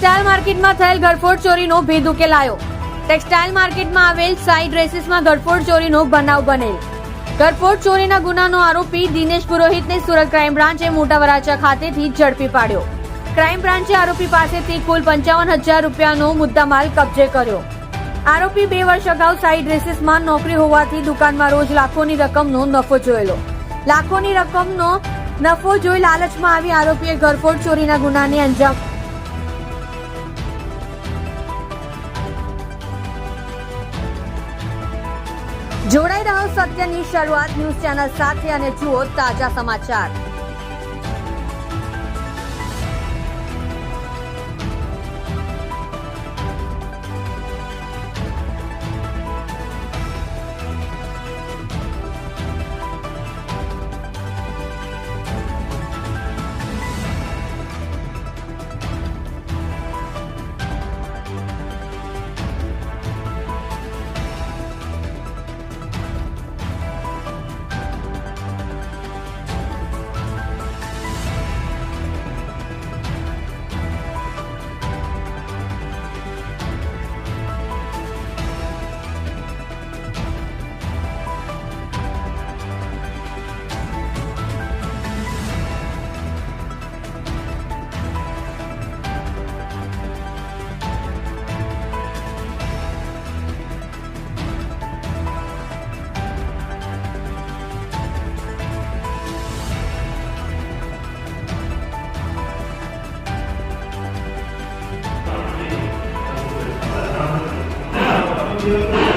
Textile માર્કેટમાં થયેલ ઘરફોડ ચોરીનો ભેદ ઉકેલાયો। ટેક્સટાઇલ માર્કેટમાં આવેલ સાઈ ડ્રેસીસમાં ઘરફોડ ચોરીનો બનાવ બનેલ। ઘરફોડ ચોરીના ગુનાનો આરોપી દિનેશ પુરોહિતને સુરત ક્રાઇમ બ્રાન્ચે મોટા વરાછા ખાતેથી ઝડપી પાડ્યો। ક્રાઇમ બ્રાન્ચે આરોપી પાસેથી કુલ 55,000 રૂપિયાનો મુદ્દામાલ કબજે કર્યો। આરોપી 2 વર્ષ અગાઉ સાઈ ડ્રેસીસમાં નોકરી હોવાથી દુકાનમાં રોજ લાખોની રકમનો નફો જોયેલો। લાખોની રકમનો નફો જોઈ લાલચમાં આવી આરોપીએ ઘરફોડ ચોરીના ગુનાને અંજામ જોડાઈ રહ્યો સત્યની શરૂઆત ન્યૂઝ ચેનલ સાથે અને જુઓ તાજા સમાચાર। Thank you.